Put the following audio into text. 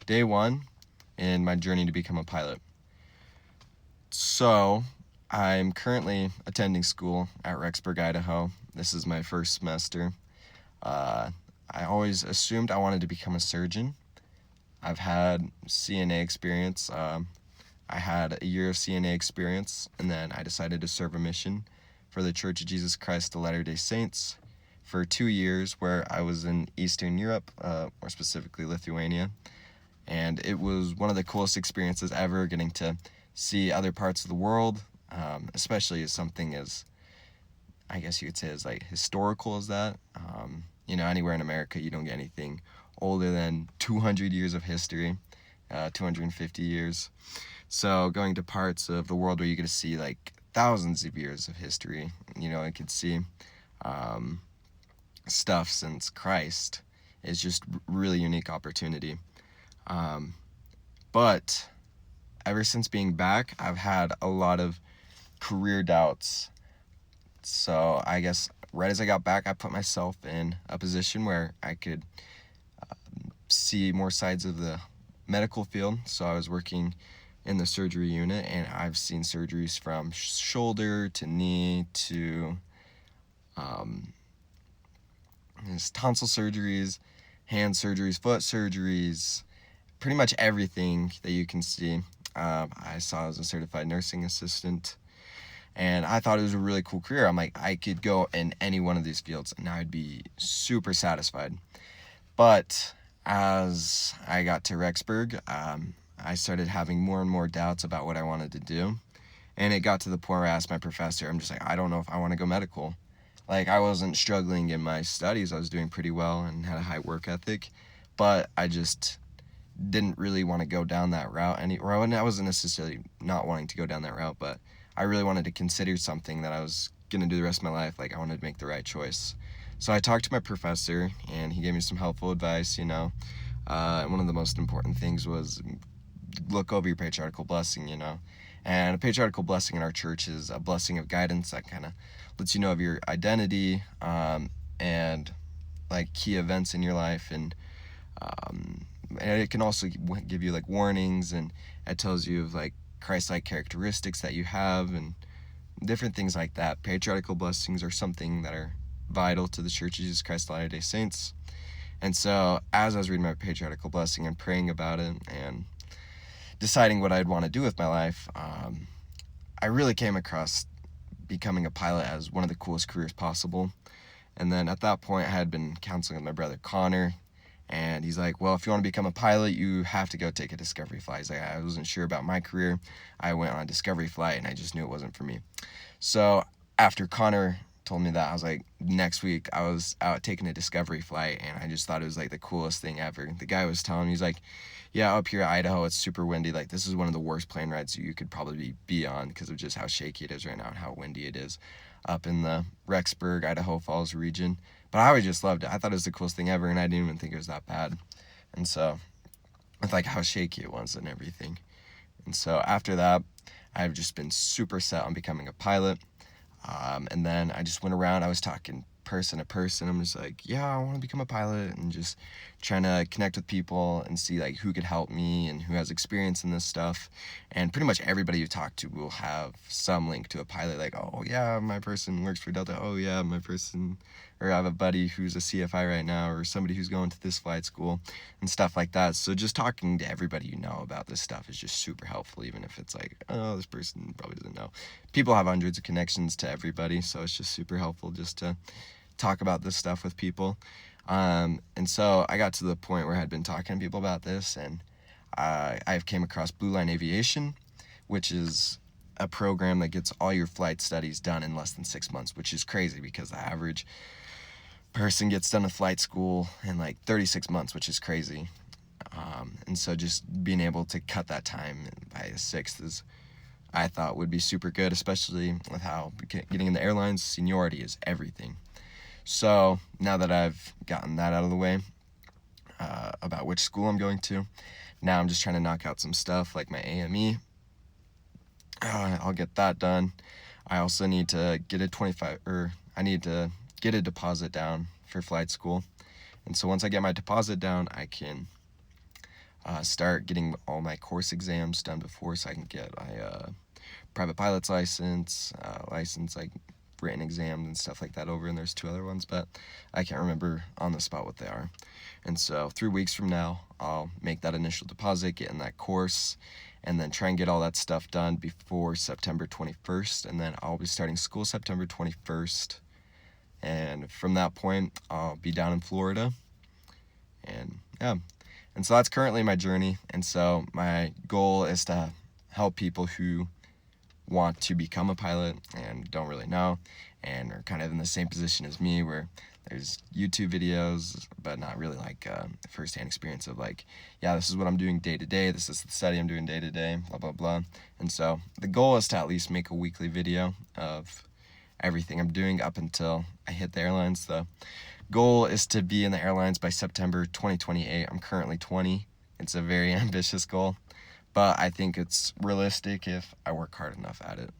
day one in my journey to become a pilot. So, I'm currently attending school at Rexburg, Idaho. This is my first semester. Uh, I always assumed I wanted to become a surgeon. I've had CNA experience. I had a year of CNA experience, and then I decided to serve a mission for the Church of Jesus Christ of Latter-day Saints for 2 years, where I was in Eastern Europe, more specifically Lithuania. And it was one of the coolest experiences ever, getting to see other parts of the world, especially as something as, I guess you could say, as like historical as that. Anywhere in America, you don't get anything older than 200 years of history, 250 years. So going to parts of the world where you get to see like thousands of years of history, I could see stuff since Christ is just really unique opportunity. But ever since being back, I've had a lot of career doubts. So I guess right as I got back, I put myself in a position where I could see more sides of the medical field. So I was working in the surgery unit, and I've seen surgeries from shoulder to knee to tonsil surgeries, hand surgeries, foot surgeries, pretty much everything that you can see. I saw as a certified nursing assistant, and I thought it was a really cool career. I'm like, I could go in any one of these fields and I'd be super satisfied. But as I got to Rexburg, I started having more and more doubts about what I wanted to do. And it got to the point where I asked my professor, I'm just like, I don't know if I want to go medical. Like, I wasn't struggling in my studies. I was doing pretty well and had a high work ethic. But I just didn't really want to go down that route. I wasn't necessarily not wanting to go down that route, but I really wanted to consider something that I was going to do the rest of my life. Like, I wanted to make the right choice. So I talked to my professor, and he gave me some helpful advice, one of the most important things was look over your patriarchal blessing, And a patriarchal blessing in our church is a blessing of guidance that kind of lets you know of your identity, and like key events in your life, and it can also give you like warnings, and it tells you of like Christ-like characteristics that you have and different things like that. Patriarchal blessings are something that are vital to the Church of Jesus Christ of Latter-day Saints. And so as I was reading my patriarchal blessing and praying about it and deciding what I'd want to do with my life, I really came across becoming a pilot as one of the coolest careers possible. And then at that point, I had been counseling with my brother Connor, and he's like, well, if you want to become a pilot, you have to go take a discovery flight. He's like, I wasn't sure about my career. I went on a discovery flight, and I just knew it wasn't for me. So after Connor told me that, I was like, next week I was out taking a discovery flight, and I just thought it was like the coolest thing ever. The guy was telling me, he's like, yeah, up here in Idaho, it's super windy. Like, this is one of the worst plane rides you could probably be on because of just how shaky it is right now and how windy it is up in the Rexburg, Idaho Falls region. But I always just loved it. I thought it was the coolest thing ever, and I didn't even think it was that bad. And so, with like how shaky it was and everything. And so after that, I've just been super set on becoming a pilot. And then I just went around, I was talking person to person. I'm just like, yeah, I want to become a pilot, and just trying to connect with people and see like who could help me and who has experience in this stuff. And pretty much everybody you talk to will have some link to a pilot. Like, oh yeah, my person works for Delta. Oh yeah, or I have a buddy who's a CFI right now, or somebody who's going to this flight school and stuff like that. So just talking to everybody you know about this stuff is just super helpful, even if it's like, oh, this person probably doesn't know. People have hundreds of connections to everybody, so it's just super helpful just to talk about this stuff with people. And so I got to the point where I had been talking to people about this, and I've came across Blue Line Aviation, which is a program that gets all your flight studies done in less than 6 months, which is crazy because the average person gets done with flight school in like 36 months, which is crazy. And so just being able to cut that time by a sixth is, I thought, would be super good, especially with how getting in the airlines, seniority is everything. So now that I've gotten that out of the way, about which school I'm going to, now I'm just trying to knock out some stuff like my AME. I'll get that done. I also need to get get a deposit down for flight school. And so once I get my deposit down, I can start getting all my course exams done before, so I can get my private pilot's license, like written exams and stuff like that over. And there's 2 other ones, but I can't remember on the spot what they are. And so 3 weeks from now, I'll make that initial deposit, get in that course, and then try and get all that stuff done before September 21st. And then I'll be starting school September 21st. And from that point, I'll be down in Florida. And yeah. And so that's currently my journey. And so my goal is to help people who want to become a pilot and don't really know and are kind of in the same position as me, where there's YouTube videos but not really like first-hand experience of like, yeah, this is what I'm doing day to day, this is the study I'm doing day to day, blah blah blah. And so the goal is to at least make a weekly video of everything I'm doing up until I hit the airlines. The goal is to be in the airlines by September 2028. I'm currently 20. It's a very ambitious goal, but I think it's realistic if I work hard enough at it.